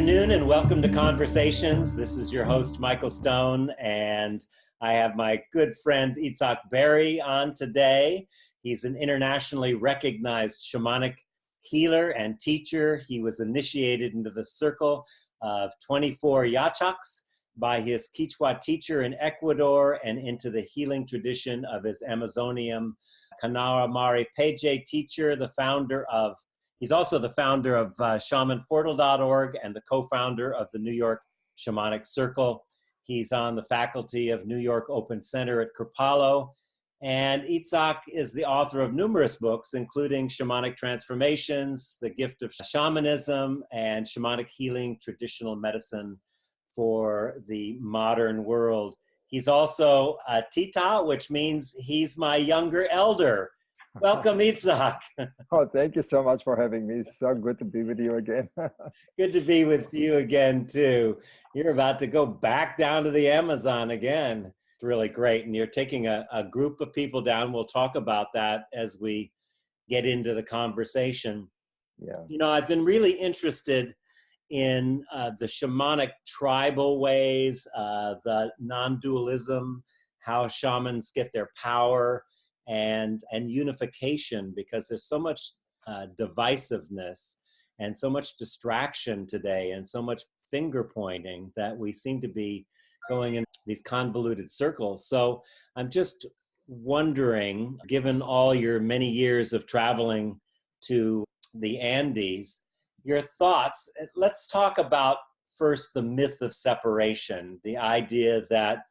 afternoon and welcome to Conversations. This is your host, Michael Stone, and I have my good friend Itzhak Beery on today. He's an internationally recognized shamanic healer and teacher. He was initiated into the circle of 24 Yachaks by his Quechua teacher in Ecuador and into the healing tradition of his Amazonian Kanawamari Peje teacher, He's also the founder of shamanportal.org and the co-founder of the New York Shamanic Circle. He's on the faculty of New York Open Center at Kripalu. And Itzhak is the author of numerous books, including Shamanic Transformations, The Gift of Shamanism, and Shamanic Healing, Traditional Medicine for the Modern World. He's also a Tita, which means he's my younger elder. Welcome, Itzhak. Oh, thank you so much for having me. It's so good to be with you again. Good to be with you again, too. You're about to go back down to the Amazon again. It's really great. And you're taking a group of people down. We'll talk about that as we get into the conversation. Yeah. You know, I've been really interested in the shamanic tribal ways, the non-dualism, how shamans get their power, and unification, because there's so much divisiveness and so much distraction today and so much finger pointing that we seem to be going in these convoluted circles. So I'm just wondering, given all your many years of traveling to the Andes, your thoughts. Let's talk about first the myth of separation, the idea that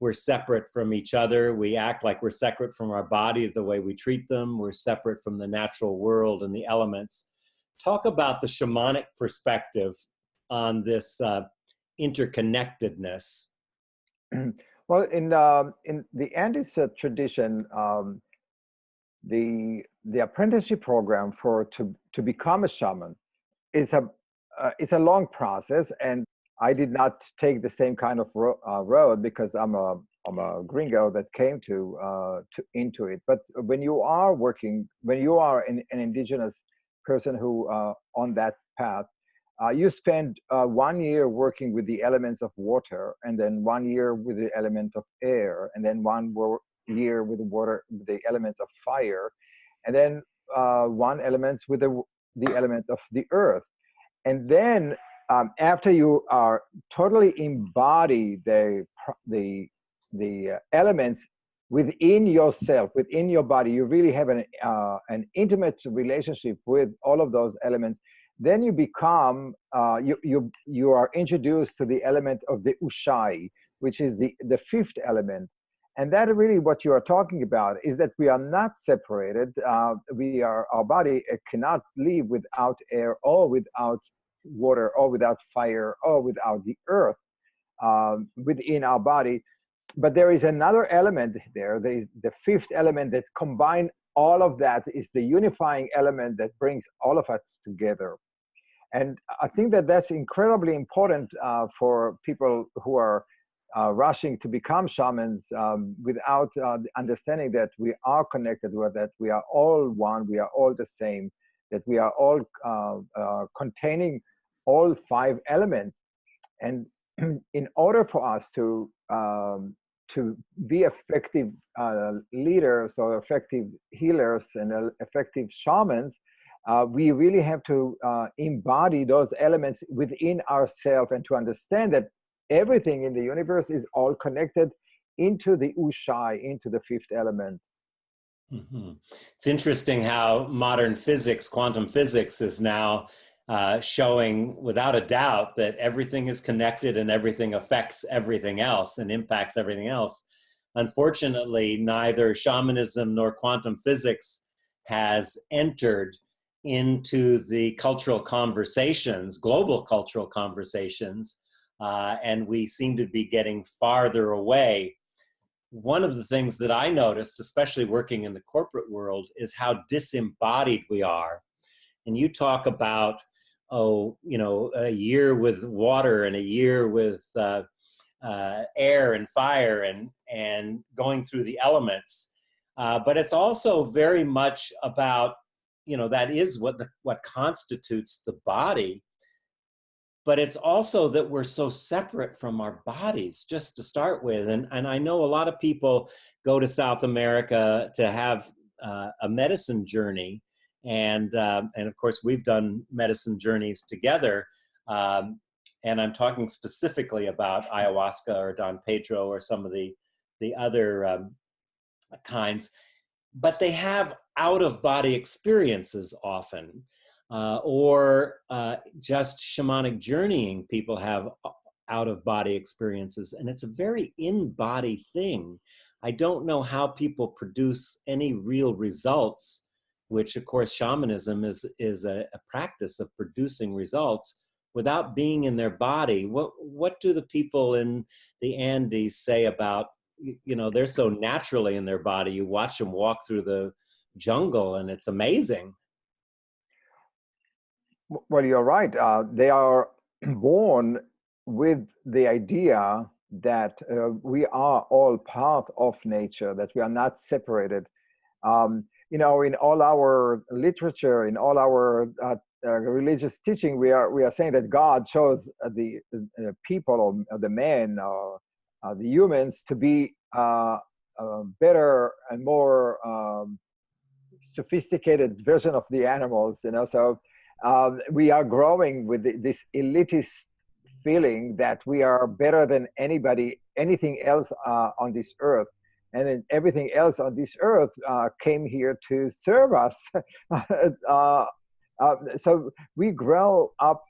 we're separate from each other. We act like we're separate from our body, the way we treat them. We're separate from the natural world and the elements. Talk about the shamanic perspective on this interconnectedness. Well, in the Andes tradition, the apprenticeship program to become a shaman is a long process, and I did not take the same kind of road because I'm a gringo that came into it. But when you are an indigenous person who on that path, you spend 1 year working with the elements of water, and then 1 year with the element of air, and then 1 year with the elements of fire, and then 1 element with the element of the earth, and then after you are totally embody the elements within yourself, within your body, you really have an intimate relationship with all of those elements. Then you become you are introduced to the element of the Ushai, which is the 5th element. And that really what you are talking about is that we are not separated. Our body cannot live without air or without water or without fire or without the earth within our body. But there is another element there, the 5th element that combine all of that, is the unifying element that brings all of us together. And I think that that's incredibly important for people who are rushing to become shamans without understanding that we are connected, that we are all one, we are all the same, that we are all containing all 5 elements. And in order for us to be effective leaders or effective healers and effective shamans, we really have to embody those elements within ourselves and to understand that everything in the universe is all connected into the Ushai, into the 5th element. Mm-hmm. It's interesting how modern physics, quantum physics, is now showing without a doubt that everything is connected and everything affects everything else and impacts everything else. Unfortunately, neither shamanism nor quantum physics has entered into the cultural conversations, global cultural conversations, and we seem to be getting farther away. One of the things that I noticed, especially working in the corporate world, is how disembodied we are. And you talk about, a year with water and a year with air and fire and going through the elements. But it's also very much about, that is what constitutes the body. but it's also that we're so separate from our bodies, just to start with. And I know a lot of people go to South America to have a medicine journey. And of course, we've done medicine journeys together. And I'm talking specifically about ayahuasca or Don Pedro or some of the other kinds. But they have out-of-body experiences often, or just shamanic journeying people have out-of-body experiences, and it's a very in-body thing. I don't know how people produce any real results, which of course shamanism is a practice of producing results without being in their body. What do the people in the Andes say about, you know, they're so naturally in their body? You watch them walk through the jungle and it's amazing. Well, you're right. They are born with the idea that we are all part of nature, that we are not separated. You know, in all our literature, in all our religious teaching, we are saying that God chose the people, or the men, or the humans, to be better and more sophisticated version of the animals. You know, so we are growing with this elitist feeling that we are better than anything else on this earth. And then everything else on this earth came here to serve us. So we grow up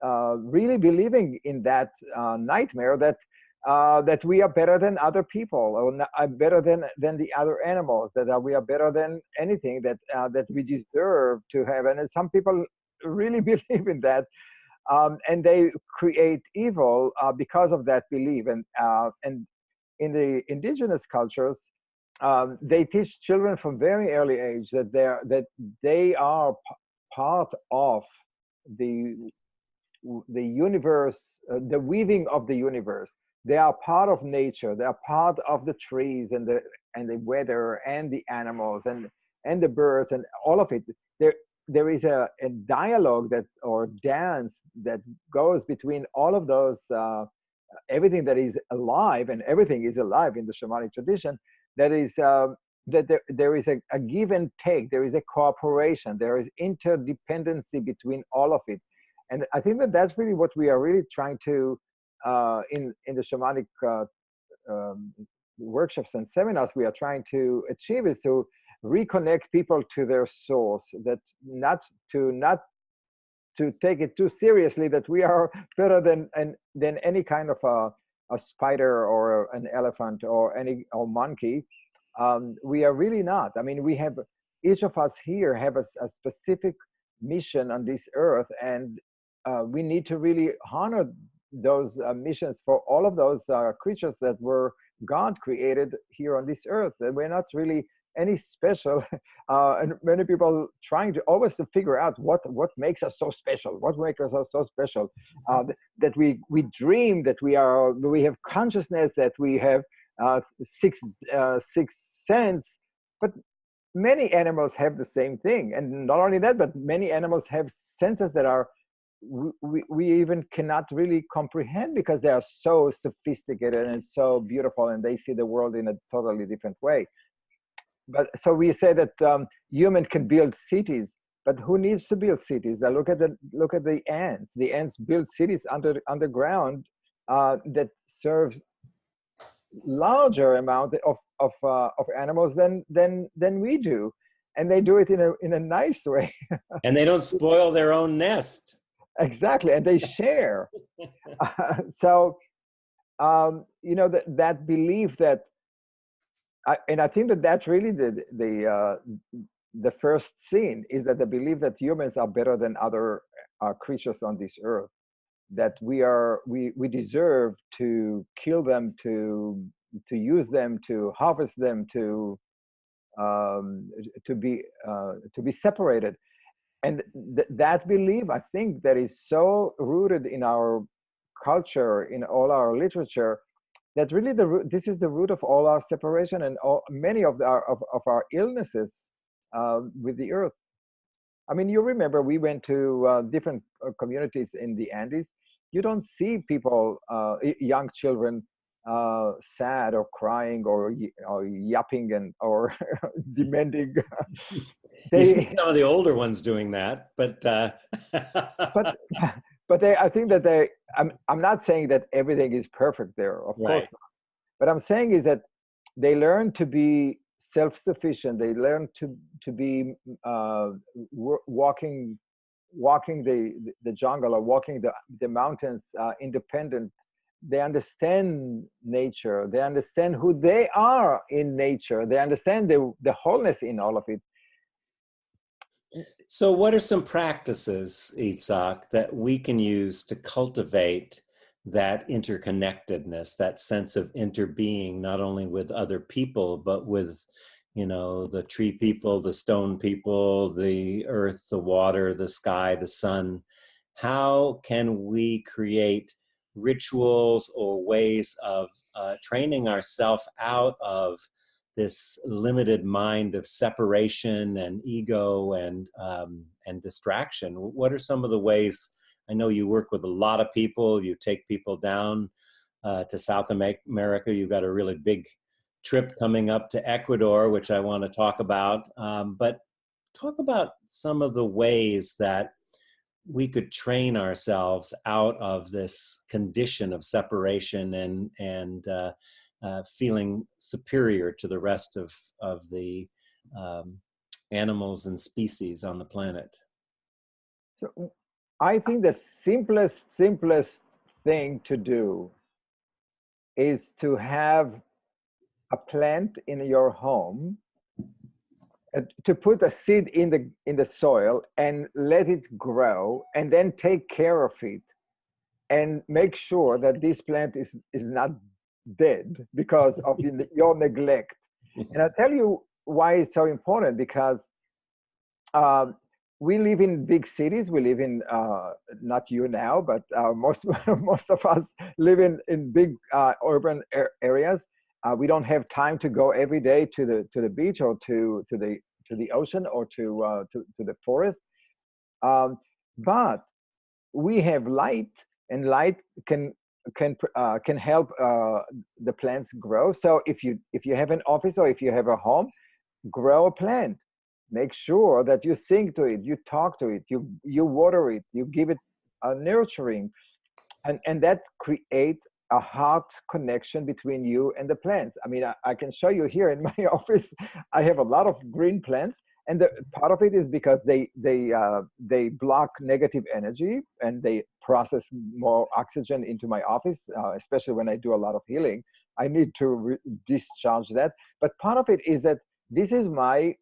really believing in that nightmare that that we are better than other people, or better than the other animals, that we are better than anything, that that we deserve to have. And some people really believe in that, and they create evil because of that belief. And in the indigenous cultures, they teach children from very early age that they are part of the universe, the weaving of the universe. They are part of nature. They are part of the trees and the weather and the animals and the birds and all of it. There is a dialogue that, or dance, that goes between all of those, everything that is alive, and everything is alive in the shamanic tradition. That is that there is a give and take. There is a cooperation. There is interdependency between all of it. And I think that that's really what we are really trying to, in the shamanic workshops and seminars, we are trying to achieve, is to reconnect people to their source, that not to take it too seriously, that we are better than any kind of a spider or an elephant or monkey. We are really not. I mean, we have, each of us here have a specific mission on this earth, and we need to really honor those missions for all of those creatures that were God created here on this earth. That we're not really any special, and many people trying to always to figure out what makes us so special, what makes us so special, that we dream that we have consciousness, that we have six sense, but many animals have the same thing. And not only that, but many animals have senses that are we even cannot really comprehend, because they are so sophisticated and so beautiful, and they see the world in a totally different way. But so we say that human can build cities, but who needs to build cities? Look at the ants. The ants build cities underground that serves larger amount of animals than we do, and they do it in a nice way. And they don't spoil their own nest. Exactly, and they share. So you know, that belief that, and I think that that's really the first scene, is that the belief that humans are better than other creatures on this earth, that we deserve to kill them, to use them, to harvest them, to be separated. And that belief, I think, that is so rooted in our culture, in all our literature, that really this is the root of all our separation and many of our illnesses with the earth. I mean, you remember we went to different communities in the Andes, you don't see people, young children, sad or crying or yapping and or demanding. You see They, some of the older ones doing that, but but but they, I think that they. I'm not saying that everything is perfect there, of course right. not. But I'm saying is that they learn to be self-sufficient. They learn to be walking the jungle or walking the mountains independent. They understand nature. They understand who they are in nature. They understand the wholeness in all of it. So, what are some practices, Itzhak, that we can use to cultivate that interconnectedness, that sense of interbeing, not only with other people, but with, the tree people, the stone people, the earth, the water, the sky, the sun? How can we create rituals or ways of training ourselves out of this limited mind of separation and ego and distraction? What are some of the ways? I know you work with a lot of people. You take people down to South America. You've got a really big trip coming up to Ecuador, which I want to talk about. But talk about some of the ways that we could train ourselves out of this condition of separation and feeling superior to the rest of the animals and species on the planet. So I think the simplest thing to do is to have a plant in your home, to put a seed in the soil and let it grow, and then take care of it and make sure that this plant is not dead because of your neglect. And I'll tell you why it's so important, because we live in big cities. We live in, not you now, but most most of us live in big urban areas. We don't have time to go every day to the beach or to the ocean or to the forest. But we have light, and light can help the plants grow. So if you have an office or if you have a home, grow a plant. Make sure that you sing to it, you talk to it, you water it, you give it a nurturing, and that creates a heart connection between you and the plants. I mean, I can show you here in my office. I have a lot of green plants, and part of it is because they block negative energy and they process more oxygen into my office, especially when I do a lot of healing. I need to discharge that. But part of it is that this is my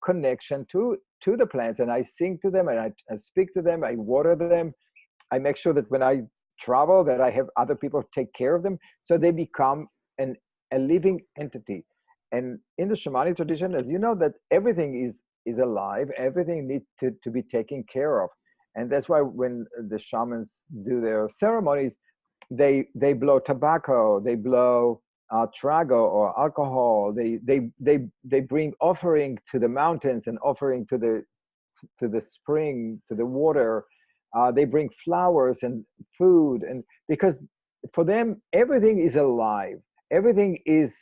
connection to the plants, and I sing to them, and I speak to them, I water them. I make sure that when I travel, that I have other people take care of them, so they become a living entity. And in the shamanic tradition, as you know, that everything is alive, everything needs to be taken care of. And that's why when the shamans do their ceremonies, they blow tobacco, they blow trago or alcohol. They bring offering to the mountains and offering to the spring, to the water. They bring flowers and food, and because for them everything is alive, everything is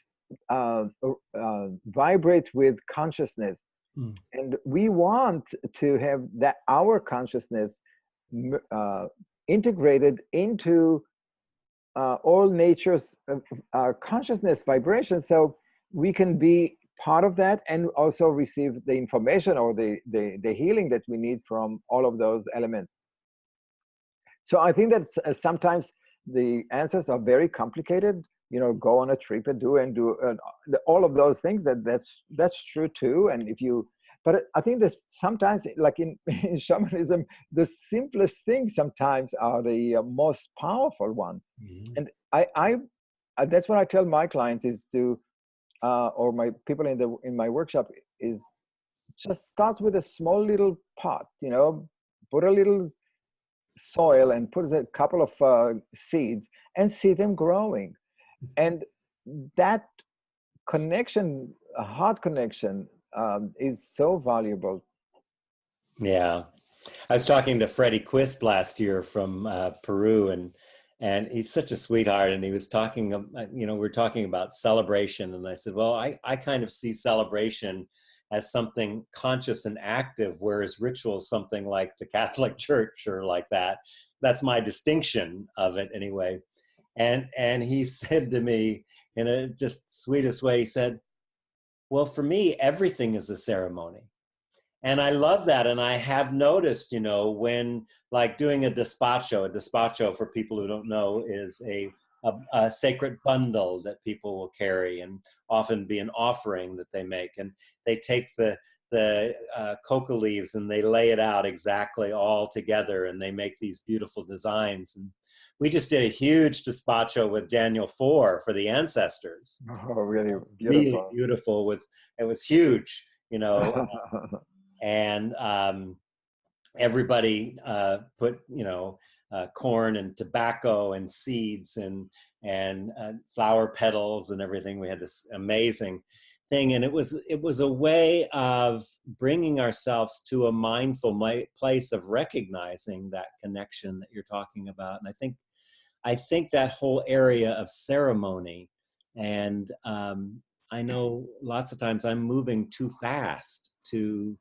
vibrate with consciousness. Mm. And we want to have that our consciousness integrated into all nature's consciousness vibration, so we can be part of that and also receive the information or the healing that we need from all of those elements. So I think that sometimes the answers are very complicated. Go on a trip and do all of those things. That's true too. And but I think that sometimes, like in shamanism, the simplest things sometimes are the most powerful one. Mm-hmm. And I that's what I tell my clients is to, or my people in my workshop, is just start with a small little pot. Put a little soil and put a couple of seeds and see them growing, and that connection, a heart connection, is so valuable. Yeah. I was talking to Freddie Quist last year from Peru, and he's such a sweetheart. And he was talking, we're talking about celebration, and I said, well, I kind of see celebration as something conscious and active, whereas ritual is something like the Catholic Church or like that. That's my distinction of it, anyway. And he said to me in a just sweetest way, he said, well, for me, everything is a ceremony. And I love that. And I have noticed, when like doing a despacho for people who don't know is a sacred bundle that people will carry and often be an offering that they make. And they take the coca leaves and they lay it out exactly all together and they make these beautiful designs. And we just did a huge despacho with Daniel 4 for the ancestors. Oh, really beautiful. Really beautiful. It was huge, and everybody put corn and tobacco and seeds and flower petals and everything. We had this amazing thing, and it was a way of bringing ourselves to a mindful place of recognizing that connection that you're talking about. And I think that whole area of ceremony, and I know lots of times I'm moving too fast to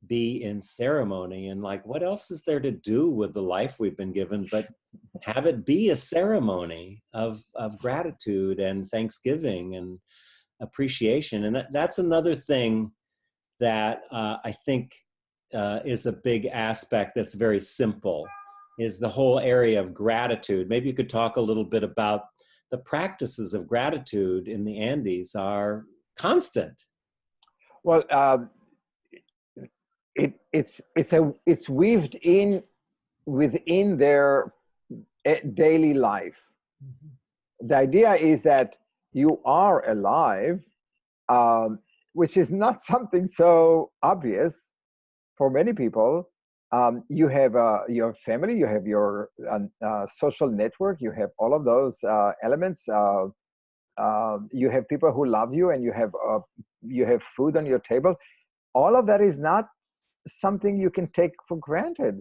be in ceremony, and like, what else is there to do with the life we've been given but have it be a ceremony of gratitude and thanksgiving and appreciation. And that's another thing that I think is a big aspect that's very simple, is the whole area of gratitude. Maybe you could talk a little bit about the practices of gratitude in the Andes are constant. Well, it's weaved in within their daily life. Mm-hmm. The idea is that you are alive, which is not something so obvious for many people. You have your family, you have your social network, you have all of those elements. You have people who love you, and you have food on your table. All of that is not something you can take for granted.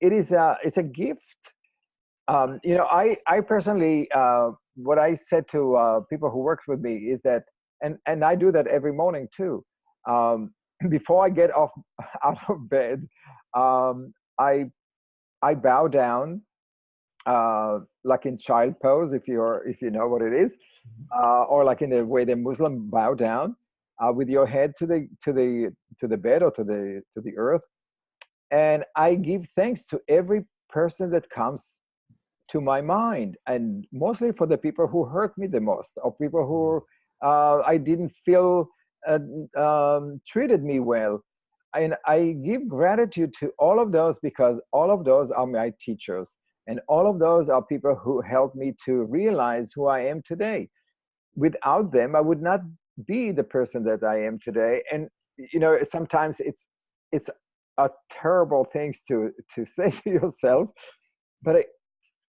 It's a gift. I personally, what I said to people who work with me is that, and I do that every morning too. Before I get out of bed, I bow down, like in child pose, if you know what it is, or like in the way the Muslim bow down, with your head to the bed or to the earth. And I give thanks to every person that comes to my mind, and mostly for the people who hurt me the most, or people who I didn't feel treated me well. And I give gratitude to all of those, because all of those are my teachers, and all of those are people who helped me to realize who I am today. Without them, I would not be the person that I am today. And sometimes it's a terrible things to say to yourself, but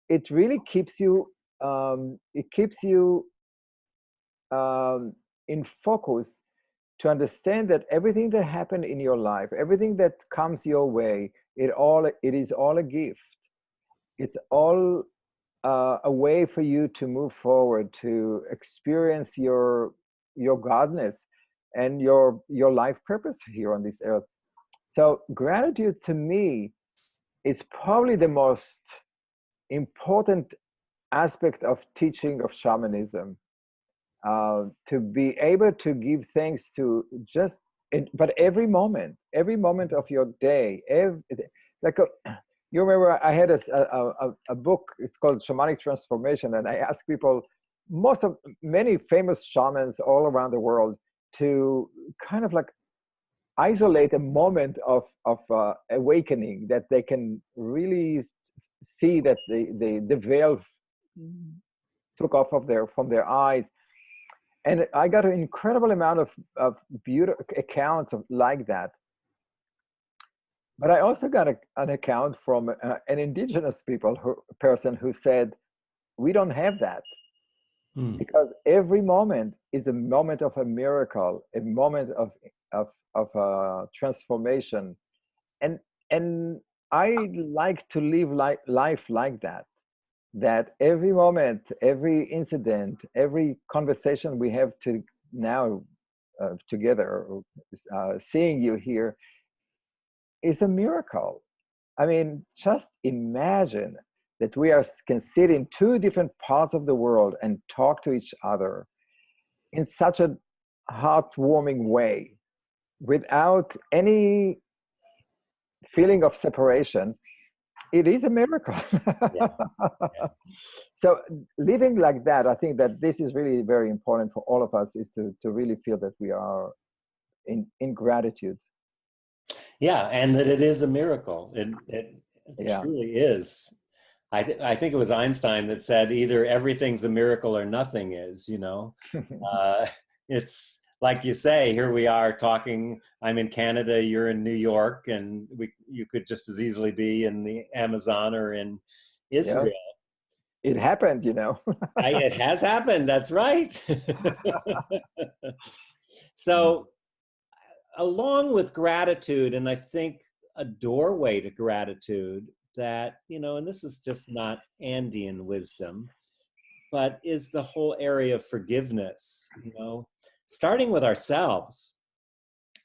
it really keeps you in focus, to understand that everything that happened in your life, everything that comes your way, it is all a gift. It's all a way for you to move forward, to experience your godness and your life purpose here on this earth. So gratitude to me is probably the most important aspect of teaching of shamanism. To be able to give thanks to but every moment of your day, you remember I had a book, it's called Shamanic Transformation, and I asked people, many famous shamans all around the world, to kind of like isolate a moment of awakening, that they can really see that the veil took off from their eyes. And I got an incredible amount of beautiful accounts like that. But I also got an account from an indigenous person who said, we don't have that. Because every moment is a moment of a miracle, a moment of transformation. And I like to live life like that. That every moment, every incident, every conversation we have to now together, seeing you here is a miracle. I mean, just imagine that can sit in two different parts of the world and talk to each other in such a heartwarming way without any feeling of separation. It is a miracle. Yeah, yeah. So living like that, I think that this is really very important for all of us, is to really feel that we are in gratitude. Yeah, and that it is a miracle. It Yeah. truly is. I think it was Einstein that said either everything's a miracle or nothing is, you know. It's like you say, here we are talking. I'm in Canada, you're in New York, and you could just as easily be in the Amazon or in Yeah. Israel. It happened, you know. It has happened, that's right. So along with gratitude, and I think a doorway to gratitude that, you know, and this is just not Andean wisdom, but is the whole area of forgiveness, you know, starting with ourselves.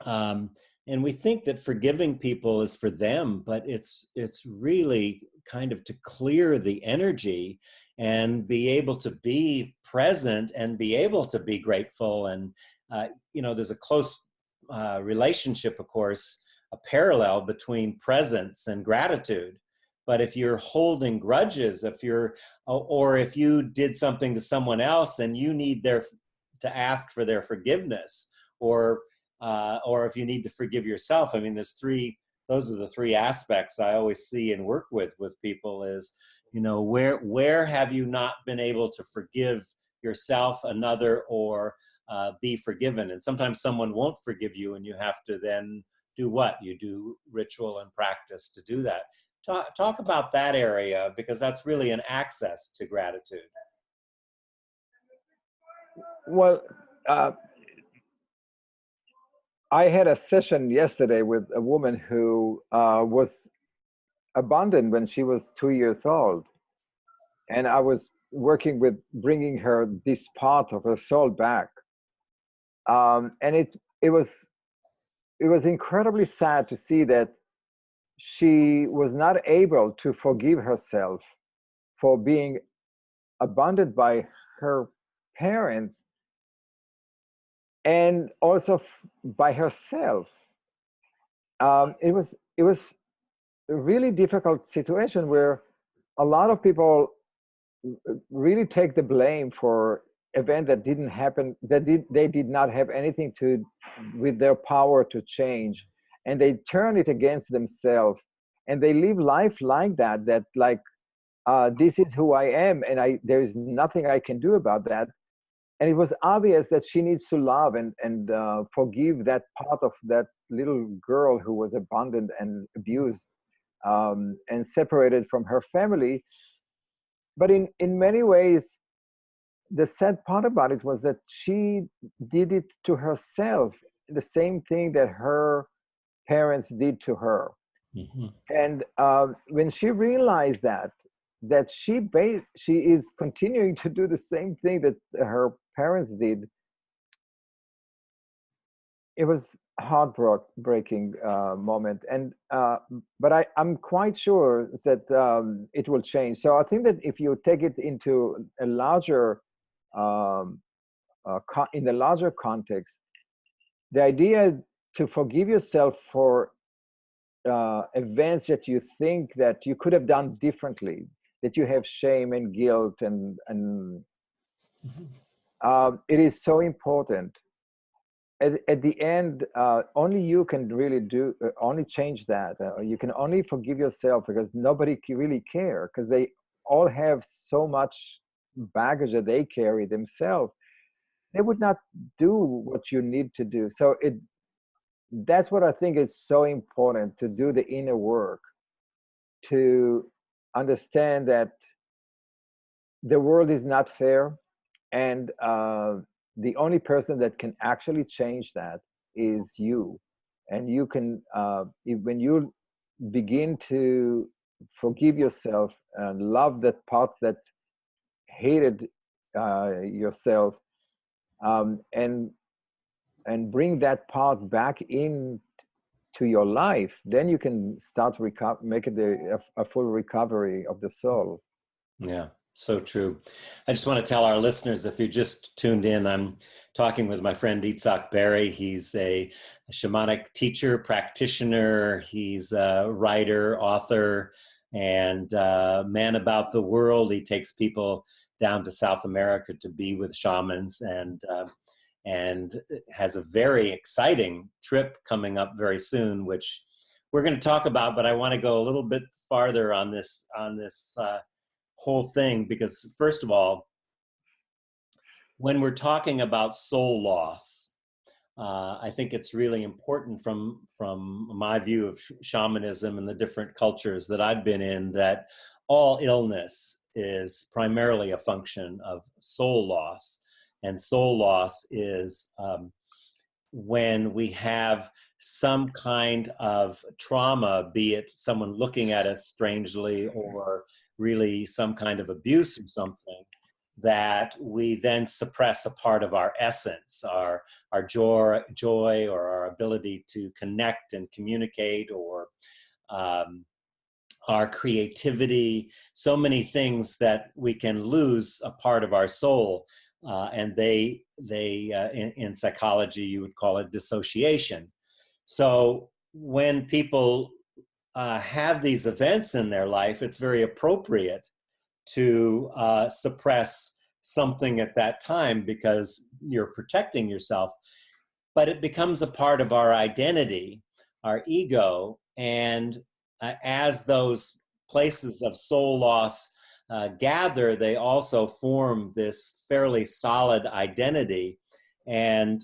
Um, and we think that forgiving people is for them, but it's really kind of to clear the energy and be able to be present and be able to be grateful. And you know, there's a close relationship, of course, a parallel between presence and gratitude. But if you're holding grudges, if you're, or if you did something to someone else and you need to ask for their forgiveness, or if you need to forgive yourself. I mean, those are the three aspects I always see and work with people is, you know, where have you not been able to forgive yourself, another, or be forgiven? And sometimes someone won't forgive you, and you have to then do what? You do ritual and practice to do that. Talk about that area, because that's really an access to gratitude. Well, I had a session yesterday with a woman who was abandoned when she was 2 years old. And I was working with bringing her this part of her soul back. And it was incredibly sad to see that she was not able to forgive herself for being abandoned by her parents, and also by herself. It was a really difficult situation where a lot of people really take the blame for event that didn't happen, they did not have anything to with their power to change, and they turn it against themselves, and they live life like that like this is who I am, and there is nothing I can do about that. And it was obvious that she needs to love and forgive that part of that little girl who was abandoned and abused, and separated from her family. But in many ways, the sad part about it was that she did it to herself, the same thing that her parents did to her. Mm-hmm. And when she realized that she is continuing to do the same thing that her parents did, it was heartbreaking moment. And but I'm quite sure that it will change. So I think that if you take it into a larger um, in the larger context, the idea to forgive yourself for events that you think that you could have done differently, that you have shame and guilt, and it is so important. At the end, only you can really only change that. You can only forgive yourself, because nobody really care, because they all have so much baggage that they carry themselves. They would not do what you need to do. So that's what I think is so important, to do the inner work, to understand that the world is not fair, and the only person that can actually change that is you. And you can when you begin to forgive yourself and love that part that hated yourself, and bring that part back in to your life, then you can start make it a full recovery of the soul. Yeah, so true. I just want to tell our listeners, if you just tuned in, I'm talking with my friend Itzhak Beery. He's a shamanic teacher, practitioner. He's a writer, author, and man about the world. He takes people down to South America to be with shamans, and has a very exciting trip coming up very soon, which we're going to talk about. But I want to go a little bit farther on this whole thing, because first of all, when we're talking about soul loss, I think it's really important from my view of shamanism and the different cultures that I've been in, that all illness is primarily a function of soul loss. And soul loss is when we have some kind of trauma, be it someone looking at us strangely or really some kind of abuse or something, that we then suppress a part of our essence, our joy or our ability to connect and communicate, or our creativity, so many things that we can lose a part of our soul. And they in psychology, you would call it dissociation. So when people have these events in their life, it's very appropriate to suppress something at that time, because you're protecting yourself. But it becomes a part of our identity, our ego, and as those places of soul loss gather, they also form this fairly solid identity. And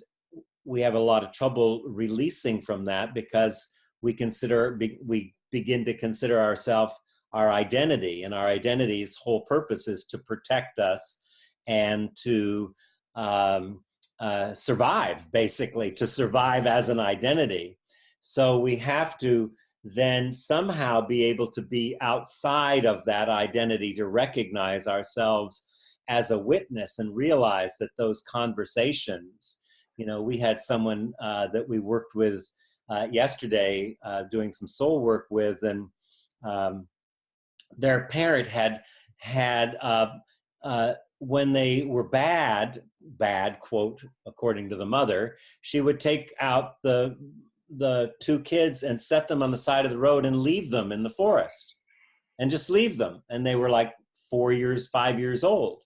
we have a lot of trouble releasing from that, because we begin to consider ourselves our identity, and our identity's whole purpose is to protect us and to survive, basically, to survive as an identity. So we have to then somehow be able to be outside of that identity, to recognize ourselves as a witness and realize that those conversations, we had someone that we worked with yesterday, doing some soul work with, and their parent had when they were bad, quote, according to the mother, she would take out the two kids and set them on the side of the road and leave them in the forest, and just leave them. And they were like 5 years old.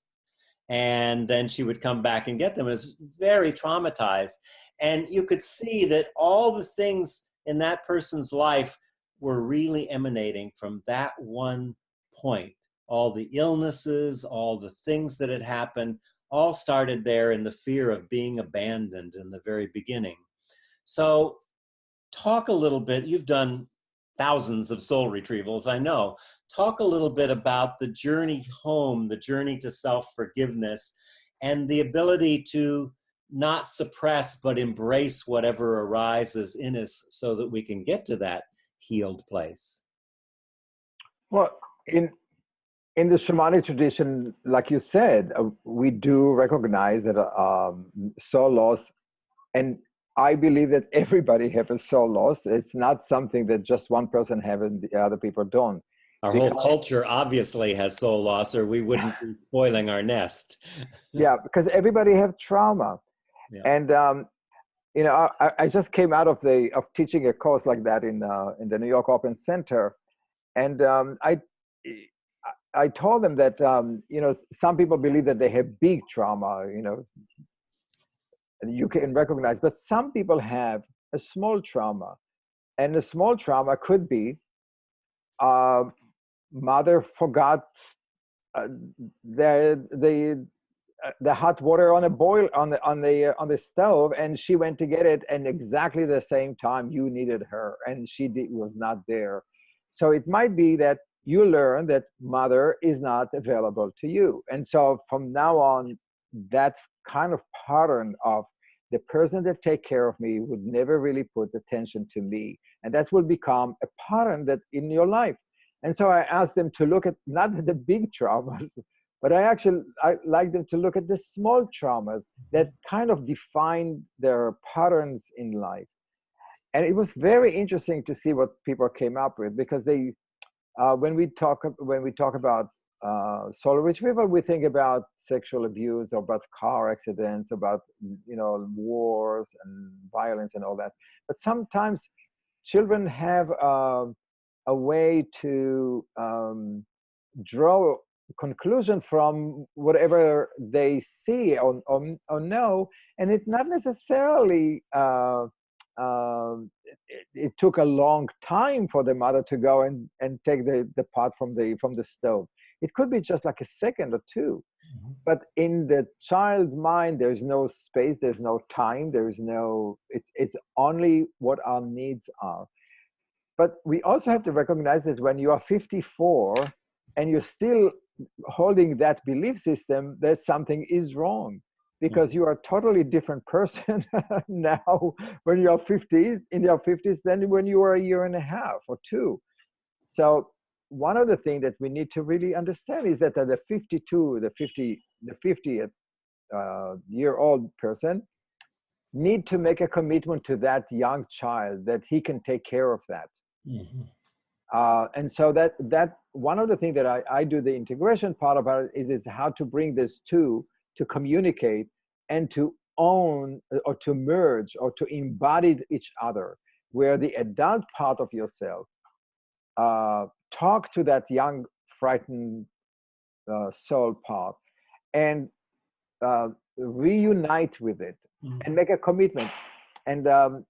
And then she would come back and get them. It was very traumatized. And you could see that all the things in that person's life were really emanating from that one point. All the illnesses, all the things that had happened, all started there in the fear of being abandoned in the very beginning. So talk a little bit, you've done thousands of soul retrievals, I know. Talk a little bit about the journey home, the journey to self-forgiveness, and the ability to not suppress, but embrace whatever arises in us, so that we can get to that healed place. Well, in the shamanic tradition, like you said, we do recognize that soul loss, and I believe that everybody has a soul loss. It's not something that just one person has and the other people don't. Our whole culture obviously has soul loss, or we wouldn't be spoiling our nest. Yeah, because everybody have trauma. Yeah. And I just came out of teaching a course like that in the New York Open Center, and I told them that some people believe that they have big trauma, and you can recognize, but some people have a small trauma, and the small trauma could be mother forgot the hot water on the stove, and she went to get it, and exactly the same time you needed her, and she was not there. So it might be that you learn that mother is not available to you, and so from now on, that kind of pattern of the person that take care of me would never really put attention to me. And that will become a pattern that in your life. And so I asked them to look at not the big traumas, but I like them to look at the small traumas that kind of define their patterns in life. And it was very interesting to see what people came up with, because they, when we talk about soul rich people, we think about sexual abuse, or about car accidents, about wars and violence and all that. But sometimes children have a way to draw conclusion from whatever they see or know, and it not necessarily it took a long time for the mother to go and take the pot from the stove. It could be just like a second or two. Mm-hmm. But in the child mind, there's no space, there's no time, it's only what our needs are. But we also have to recognize that when you are 54 and you're still holding that belief system, that something is wrong, because you are a totally different person now when you are in your 50s than when you were a year and a half or two. So one of the things that we need to really understand is that the 50th year old person need to make a commitment to that young child that he can take care of that. Mm-hmm. And so that one of the things that I do the integration part about it is how to bring these two to communicate and to own, or to merge, or to embody each other, where the adult part of yourself talk to that young frightened soul part and reunite with it, Mm-hmm. and make a commitment. And I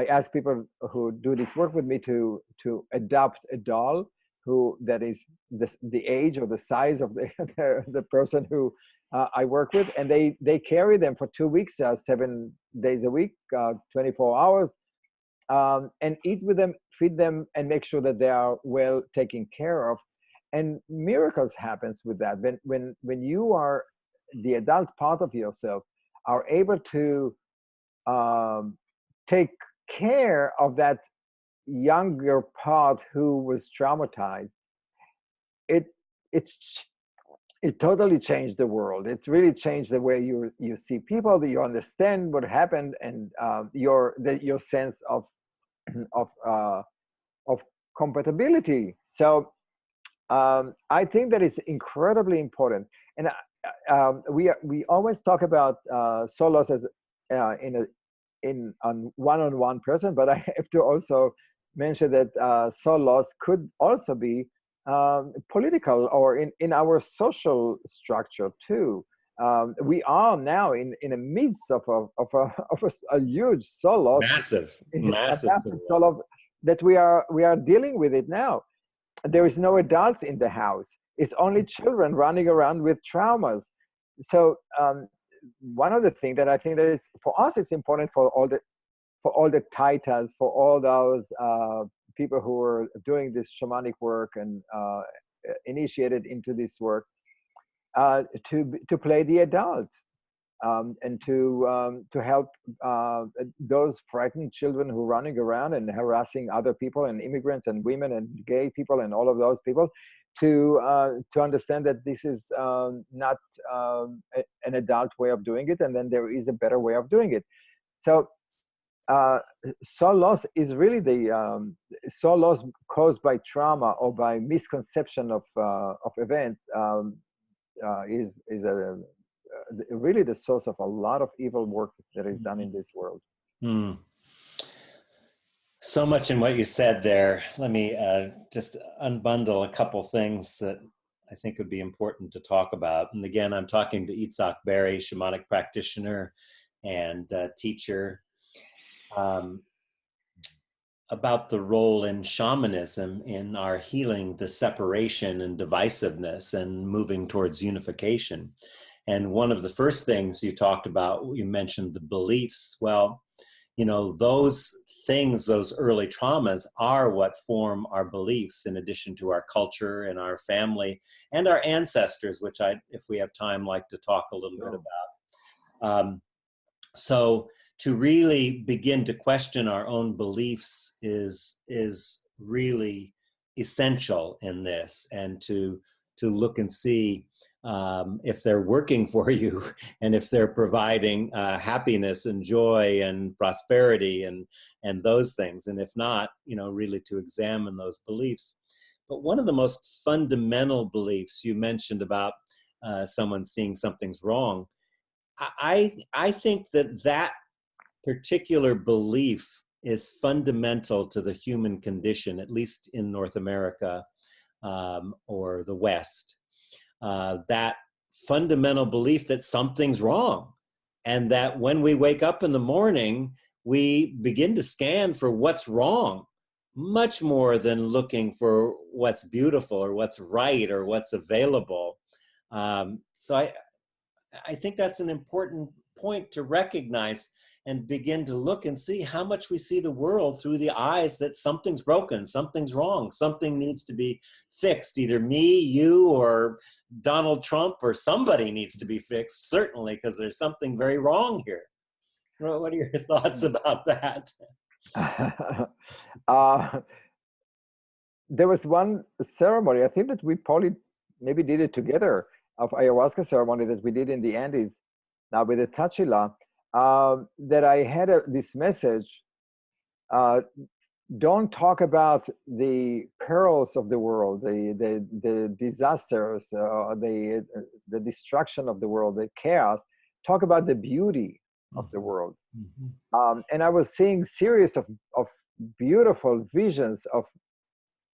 ask people who do this work with me to adopt a doll that is the age or the size of the person who I work with, and they carry them for 2 weeks, 7 days a week, 24 hours, and eat with them, feed them, and make sure that they are well taken care of. And miracles happens with that. When you are the adult part of yourself are able to take care of that younger part who was traumatized, it totally changed the world. It really changed the way you see people, that you understand what happened, and your sense of of compatibility. So I think that is incredibly important. And we always talk about soul loss as in one-on-one person, but I have to also mention that soul loss could also be political, or in our social structure too. We are now in the midst of a huge soul loss, Massive a massive soul soul loss that we are dealing with it now. There is no adults in the house. It's only children running around with traumas. So one of the things that I think that it's, for us, it's important for all the titans, for all those people who are doing this shamanic work and initiated into this work, to play the adult, and to help those frightened children who are running around and harassing other people, and immigrants and women and gay people and all of those people, to understand that this is not an adult way of doing it, and then there is a better way of doing it. So soul loss is really the soul loss caused by trauma or by misconception of events, is really the source of a lot of evil work that is done in this world. Mm. So much in what you said there. Let me just unbundle a couple things that I think would be important to talk about. And again, I'm talking to Itzhak Beery, shamanic practitioner and teacher, about the role in shamanism in our healing the separation and divisiveness and moving towards unification. And one of the first things you talked about, you mentioned the beliefs. Well, you know, those things, those early traumas are what form our beliefs, in addition to our culture and our family and our ancestors, which I, if we have time, like to talk a little bit about. Um, so to really begin to question our own beliefs is really essential in this, and to look and see if they're working for you and if they're providing happiness and joy and prosperity and those things. And if not, really to examine those beliefs. But one of the most fundamental beliefs you mentioned about someone seeing something's wrong, I think that particular belief is fundamental to the human condition, at least in North America or the West. That fundamental belief that something's wrong, and that when we wake up in the morning, we begin to scan for what's wrong, much more than looking for what's beautiful or what's right or what's available. So I think that's an important point to recognize and begin to look and see how much we see the world through the eyes that something's broken, something's wrong, something needs to be fixed. Either me, you, or Donald Trump, or somebody needs to be fixed, certainly, because there's something very wrong here. What are your thoughts about that? There was one ceremony, I think that we probably maybe did it together, of ayahuasca ceremony that we did in the Andes, now with the Tachila, that I had this message, don't talk about the perils of the world, the disasters, the destruction of the world, the chaos. Talk about the beauty of the world. Mm-hmm. And I was seeing series of beautiful visions of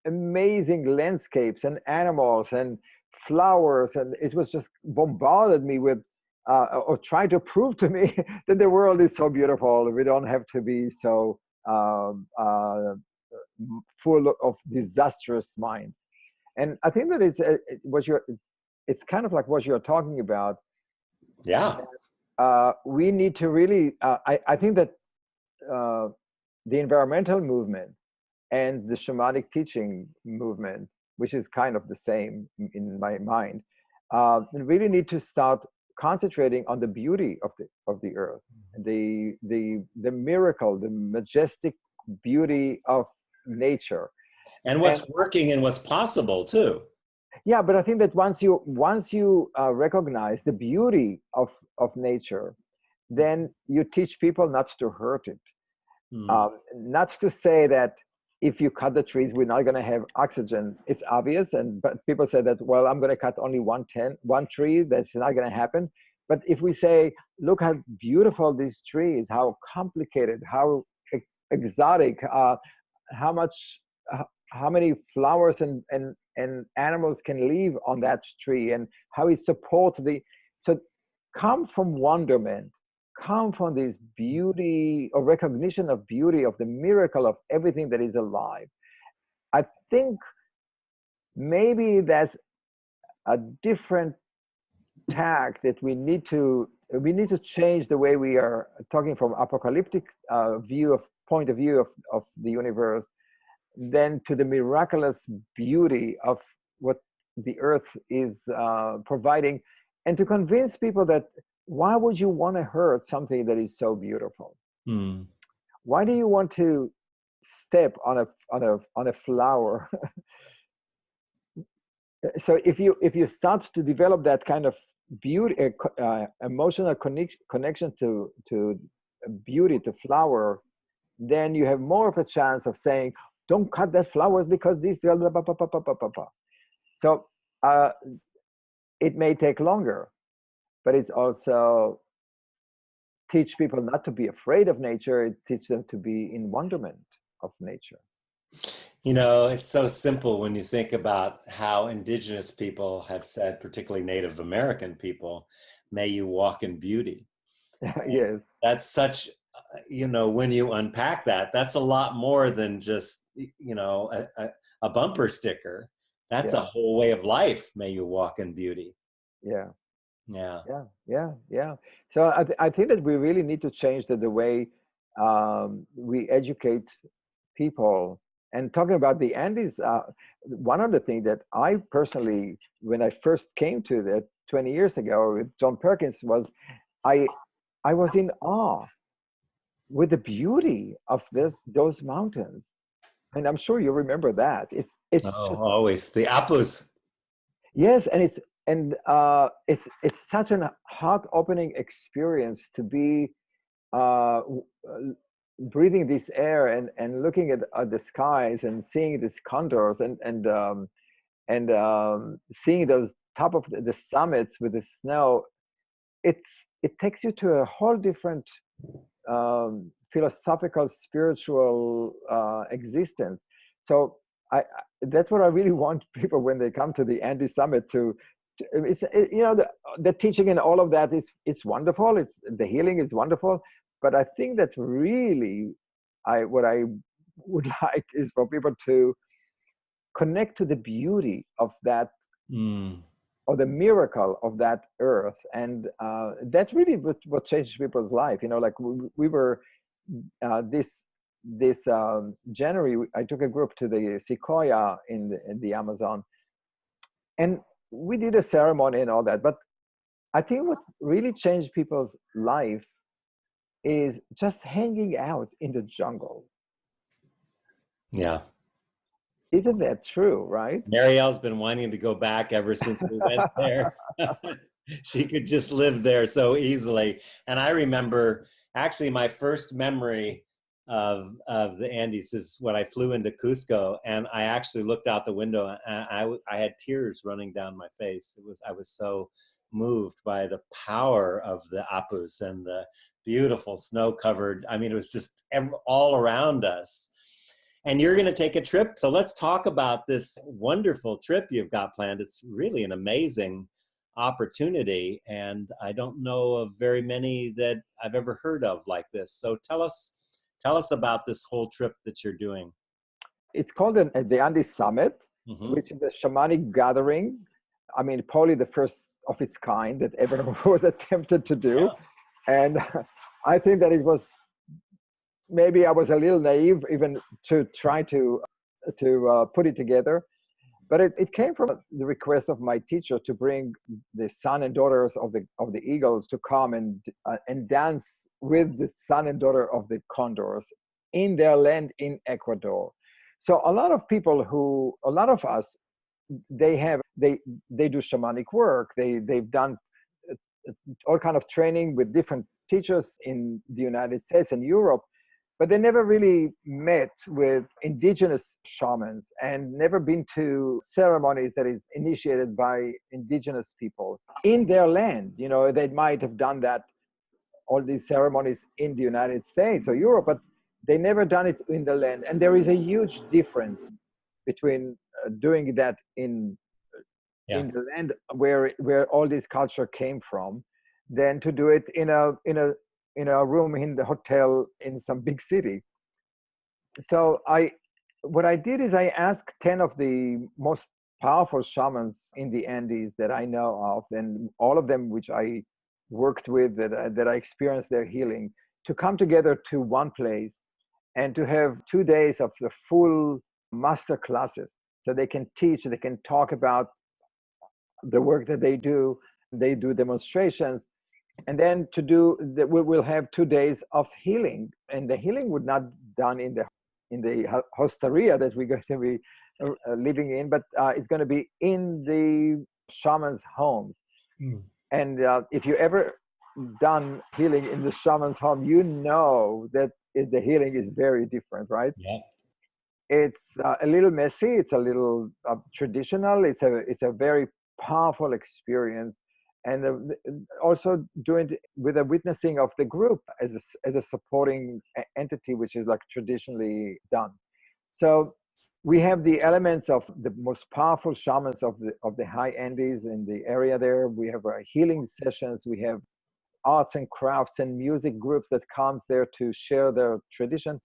amazing landscapes and animals and flowers, and it was just bombarded me with or trying to prove to me that the world is so beautiful. We don't have to be so full of disastrous mind. And I think that it's kind of like what you're talking about. Yeah. We need to really, I think that the environmental movement and the shamanic teaching movement, which is kind of the same in my mind, really need to start concentrating on the beauty of the earth, the miracle, the majestic beauty of nature, and what's working and what's possible too. Yeah, but I think that once you recognize the beauty of nature, then you teach people not to hurt it. Not to say that if you cut the trees, we're not going to have oxygen. It's obvious, but people say that, well, I'm going to cut only one tree. That's not going to happen. But if we say, look how beautiful these trees, how complicated, how exotic, how many flowers and animals can live on that tree, and how it supports so come from wonderment, come from this beauty or recognition of beauty, of the miracle of everything that is alive. I think maybe that's a different tack that we need to change the way we are talking from apocalyptic point of view of the universe, than to the miraculous beauty of what the earth is providing, and to convince people that why would you want to hurt something that is so beautiful? Why do you want to step on a flower? So if you start to develop that kind of beauty, emotional connection to beauty, to flower, then you have more of a chance of saying, don't cut the flowers because this. So it may take longer, but it's also teach people not to be afraid of nature. It teaches them to be in wonderment of nature. It's so simple when you think about how indigenous people have said, particularly Native American people, may you walk in beauty. Yes. That's such, when you unpack that, that's a lot more than just, a bumper sticker. That's a whole way of life. May you walk in beauty. Yeah. Yeah. So I think that we really need to change the way we educate people. And talking about the Andes, one of the things that I personally, when I first came to that 20 years ago with John Perkins, was I I was in awe with the beauty of those mountains. And I'm sure you remember that. It's Oh, just, always the Apus. yes, and it's such an heart opening experience to be breathing this air and looking at the skies and seeing these condors and seeing those top of the summits with the snow. It takes you to a whole different philosophical, spiritual existence. So that's what I really want people when they come to the Andy Summit the teaching and all of that is wonderful. It's the healing is wonderful, but I think that really, what I would like is for people to connect to the beauty of that, Mm. or the miracle of that earth, and that's really what changed people's life. Like we were this January, I took a group to the Sequoia in the Amazon, and we did a ceremony and all that. But I think what really changed people's life is just hanging out in the jungle. Yeah. Isn't that true, right? Marielle's been wanting to go back ever since we went there. She could just live there so easily. And I remember actually my first memory of the Andes is when I flew into Cusco, and I actually looked out the window and I had tears running down my face. I was so moved by the power of the Apus and the beautiful snow-covered. I mean, it was just all around us. And you're going to take a trip. So let's talk about this wonderful trip you've got planned. It's really an amazing opportunity. And I don't know of very many that I've ever heard of like this. So tell us about this whole trip that you're doing. It's called the Andes Summit, Mm-hmm. which is a shamanic gathering. I mean, probably the first of its kind that ever was attempted to do. And I think that it was, maybe I was a little naive even to try to put it together. But it came from the request of my teacher to bring the son and daughters of the eagles to come and dance with the son and daughter of the condors in their land in Ecuador. So a lot of us, they do shamanic work. They've done all kind of training with different teachers in the United States and Europe, but they never really met with indigenous shamans and never been to ceremonies that is initiated by indigenous people in their land. They might have done that, all these ceremonies in the United States or Europe, but they never done it in the land. And there is a huge difference between doing that in the land where all this culture came from, than to do it in a room in the hotel in some big city. So what I did is I asked 10 of the most powerful shamans in the Andes that I know of, and all of them which I worked with, that I experienced their healing, to come together to one place and to have 2 days of the full master classes, so they can teach, they can talk about the work that they do. They do demonstrations, and then we'll have 2 days of healing, and the healing would not done in the hosteria that we're going to be living in, but it's going to be in the shamans' homes. Mm. And if you ever done healing in the shaman's home, you know that the healing is very different, right? Yeah. It's a little messy. It's a little traditional. It's a very powerful experience, and also doing it with a witnessing of the group as a supporting entity, which is like traditionally done. So we have the elements of the most powerful shamans of the high Andes in the area there. We have healing sessions. We have arts and crafts and music groups that comes there to share their tradition.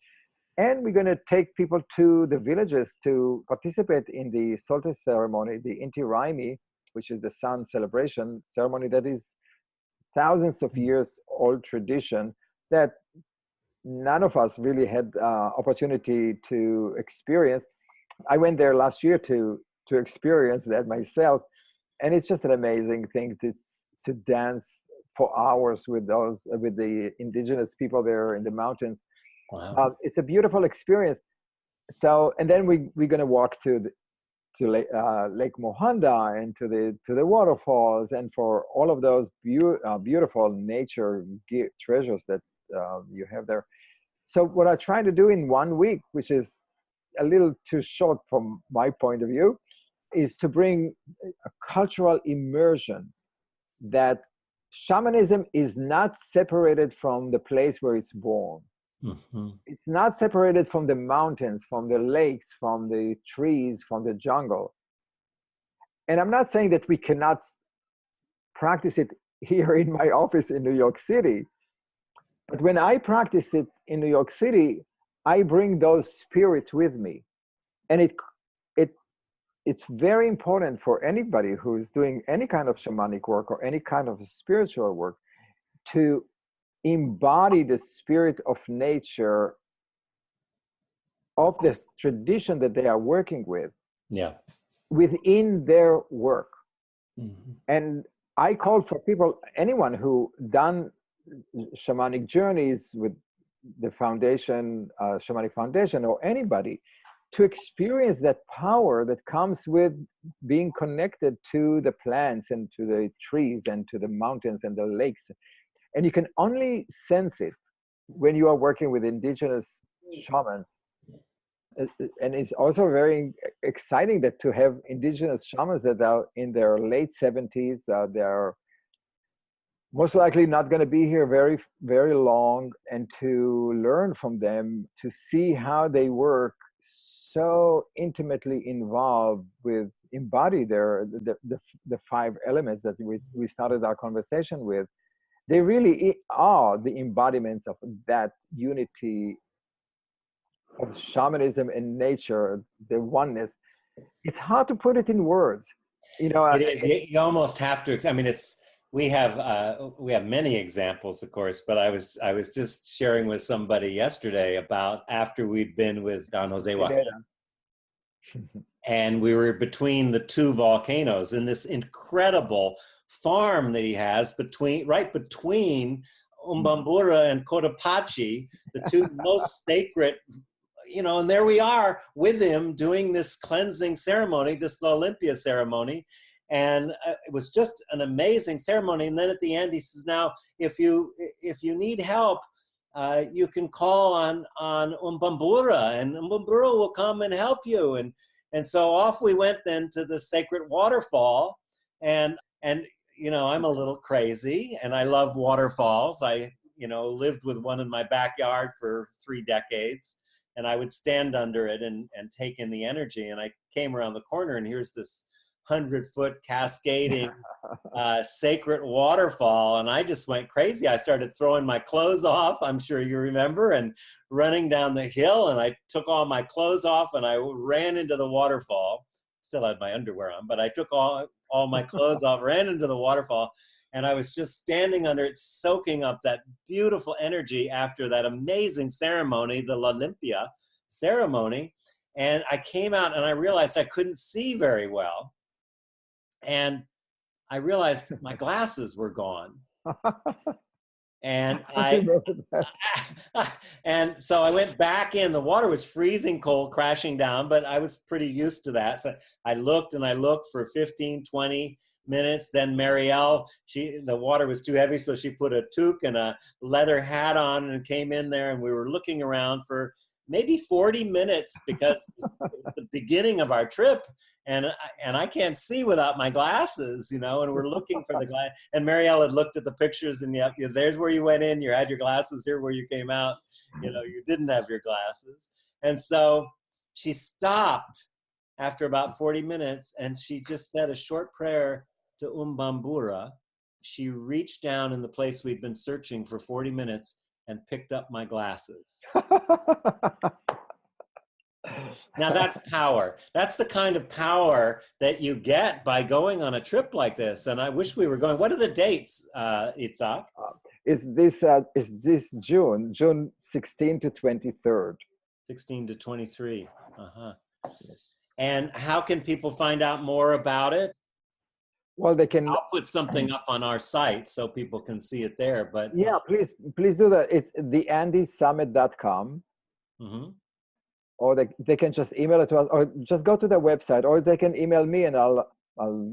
And we're going to take people to the villages to participate in the solstice ceremony, the Inti Raymi, which is the sun celebration ceremony that is thousands of years old tradition that none of us really had opportunity to experience. I went there last year to experience that myself, and it's just an amazing thing to dance for hours with the indigenous people there in the mountains. Wow. It's a beautiful experience. So, and then we're going to walk to Lake Mohanda and to the waterfalls, and for all of those beautiful nature treasures that you have there. So what I try to do in 1 week, which is a little too short from my point of view, is to bring a cultural immersion that shamanism is not separated from the place where it's born. Mm-hmm. It's not separated from the mountains, from the lakes, from the trees, from the jungle. And I'm not saying that we cannot practice it here in my office in New York City, but when I practice it in New York City, I bring those spirits with me. And it's very important for anybody who is doing any kind of shamanic work or any kind of spiritual work to embody the spirit of nature, of this tradition that they are working with, Yeah. within their work. Mm-hmm. And I call for people, anyone who done shamanic journeys with the foundation, Shamanic Foundation, or anybody, to experience that power that comes with being connected to the plants and to the trees and to the mountains and the lakes. And you can only sense it when you are working with indigenous shamans. And it's also very exciting that to have indigenous shamans that are in their late 70s, they're most likely not going to be here very, very long, and to learn from them, to see how they work so intimately involved with embody the 5 elements that we started our conversation with. They really are the embodiments of that unity of shamanism and nature, the oneness. It's hard to put it in words, you know. It is. You almost have to. I mean, it's we have many examples, of course. But I was just sharing with somebody yesterday about after we'd been with Don Jose Joaquin, and we were between the 2 volcanoes in this incredible farm that he has right between Umbambura and Cotopaxi, the 2 most sacred. And there we are with him doing this cleansing ceremony, this Olympia ceremony. And it was just an amazing ceremony. And then at the end, he says, now, if you need help, you can call on Umbambura, and Umbambura will come and help you. And so off we went then to the Sacred Waterfall. And I'm a little crazy, and I love waterfalls. I lived with one in my backyard for 3 decades. And I would stand under it and take in the energy. And I came around the corner, and here's this 100-foot cascading sacred waterfall. And I just went crazy. I started throwing my clothes off, I'm sure you remember, and running down the hill. And I took all my clothes off, and I ran into the waterfall. Still had my underwear on, but I took all my clothes off, ran into the waterfall. And I was just standing under it, soaking up that beautiful energy after that amazing ceremony, the Olympia ceremony. And I came out, and I realized I couldn't see very well. And I realized my glasses were gone. And and so I went back in. The water was freezing cold, crashing down, but I was pretty used to that. So I looked and I looked for 15, 20 minutes. Then Marielle, the water was too heavy, so she put a toque and a leather hat on and came in there, and we were looking around for maybe 40 minutes because it was the beginning of our trip, and I can't see without my glasses, and we're looking for the glass. And Marielle had looked at the pictures, and yep, there's where you went in, you had your glasses, here where you came out, you didn't have your glasses. And so she stopped after about 40 minutes, and she just said a short prayer to Umbambura. She reached down in the place we'd been searching for 40 minutes and picked up my glasses. Now that's power. That's the kind of power that you get by going on a trip like this. And I wish we were going. What are the dates, Itzhak? Is this June 16 to 23rd. 16 to 23. Uh-huh. And how can people find out more about it? Well, they can. I'll put something up on our site so people can see it there. But Yeah, please do that. It's theandysummit.com, mhm. or they can just email it to us, or just go to the website, or they can email me and I'll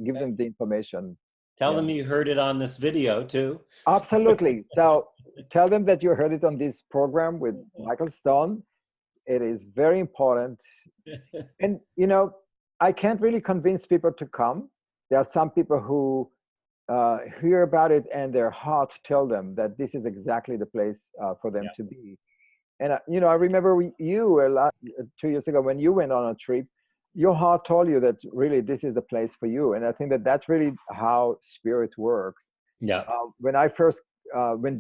give them the information. Tell Yeah, them you heard it on this video too. absolutely. So tell them that you heard it on this program with Michael Stone. It is very important. And, I can't really convince people to come. There are some people who hear about it and their heart tell them that this is exactly the place for them to be. And, I remember you 2 years ago when you went on a trip, your heart told you that really this is the place for you. And I think that that's really how spirit works. Yeah. When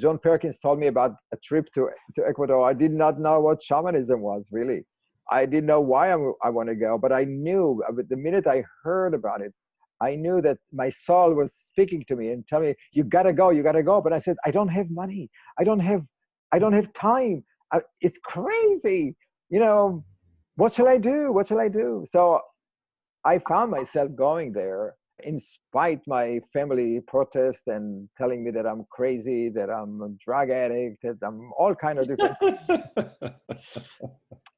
John Perkins told me about a trip to Ecuador, I did not know what shamanism was, really. I didn't know why I want to go, but I knew the minute I heard about it, I knew that my soul was speaking to me and telling me, you gotta go, you gotta go. But I said, I don't have money. I don't have time. It's crazy. What shall I do? What shall I do? So I found myself going there in spite my family protest and telling me that I'm crazy, that I'm a drug addict, that I'm all kind of different.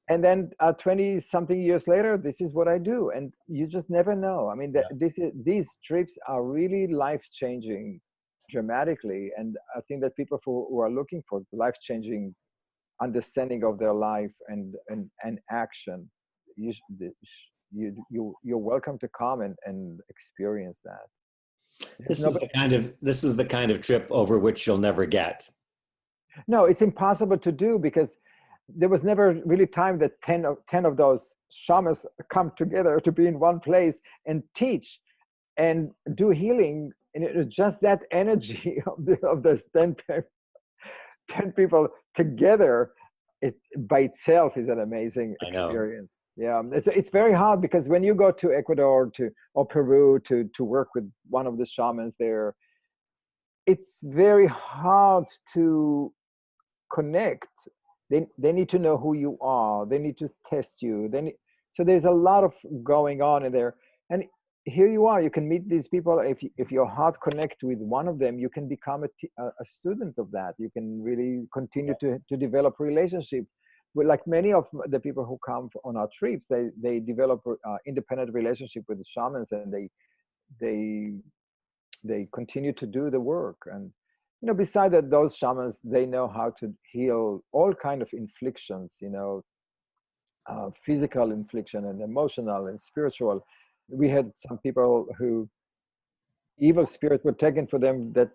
And then 20 something years later, this is what I do. And you just never know. I mean, these trips are really life-changing dramatically. And I think that people who are looking for life-changing understanding of their life and action, you're welcome to come and experience that. This is the kind of trip over which you'll never get. No, it's impossible to do because there was never really time that 10 of those shamans come together to be in one place and teach and do healing. And it was just that energy of the 10 people together, it by itself is an amazing experience. Yeah, it's very hard because when you go to Ecuador or Peru to work with one of the shamans there, it's very hard to connect. They need to know who you are. They need to test you. So there's a lot of going on in there. And here you are. You can meet these people. If your heart connects with one of them, you can become a student of that. You can really continue to develop relationship. But like many of the people who come on our trips, they develop independent relationship with the shamans, and they continue to do the work. And besides that, those shamans, they know how to heal all kind of inflictions, physical infliction and emotional and spiritual. We had some people who evil spirits were taken for them that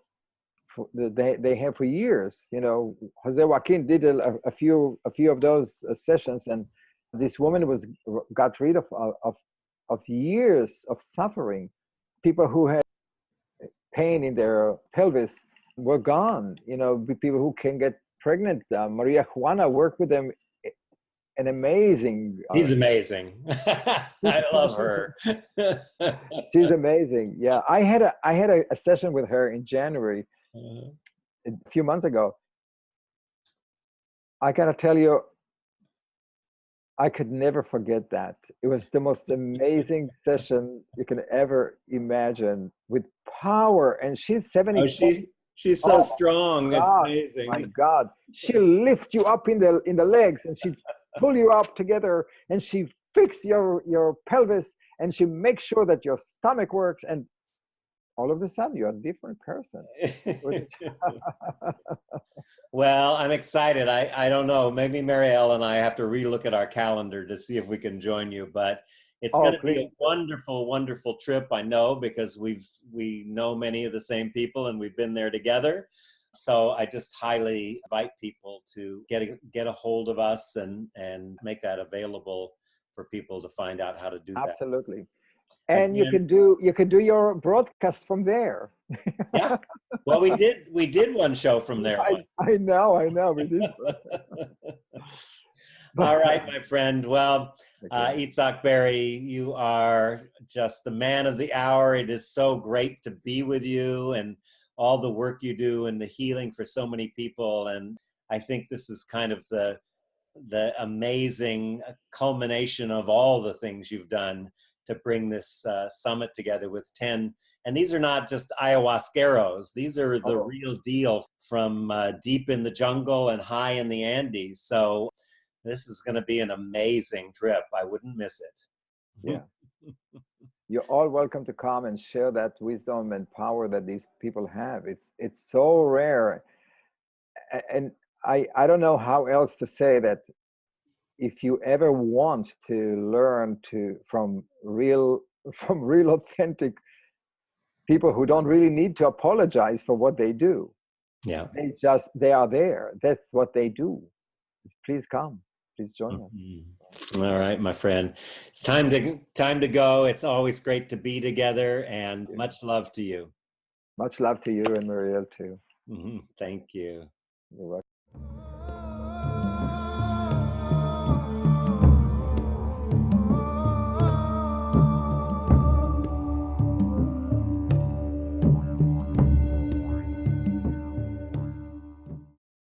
they have for years. Jose Joaquin did a few of those sessions, and this woman got rid of years of suffering. People who had pain in their pelvis were gone. People who can get pregnant. Maria Juana worked with them. An amazing. She's amazing. I love her. She's amazing. Yeah, I had a session with her in January, a few months ago. I gotta tell you, I could never forget that. It was the most amazing session you can ever imagine, with power. And she's 70. She's so strong. It's amazing. My God, she'll lift you up in the legs, and she pull you up together, and she fix your pelvis, and she makes sure that your stomach works, and all of a sudden you're a different person. Well, I'm excited. I don't know. Maybe Marielle and I have to relook at our calendar to see if we can join you, but it's going to be a wonderful, wonderful trip. I know, because we know many of the same people and we've been there together. So I just highly invite people to get a hold of us and make that available for people to find out how to do that. Absolutely. And again, you can do your broadcast from there. Yeah. Well, we did one show from there. I know we did. All right, my friend. Well, Itzhak Beery, you are just the man of the hour. It is so great to be with you and all the work you do and the healing for so many people. And I think this is kind of the amazing culmination of all the things you've done to bring this summit together with 10 And these are not just ayahuasqueros. These are the Oh, real deal from deep in the jungle and high in the Andes. So this is going to be an amazing trip. I wouldn't miss it. yeah. You're all welcome to come and share that wisdom and power that these people have. It's so rare. And I don't know how else to say that. If you ever want to learn from real authentic people who don't really need to apologize for what they do, Yeah. they are there. That's what they do. Please come. Please join us. Mm-hmm. All right, my friend. It's time to go. It's always great to be together, and much love to you. Much love to you and Marielle too. Mm-hmm. Thank you. You're welcome.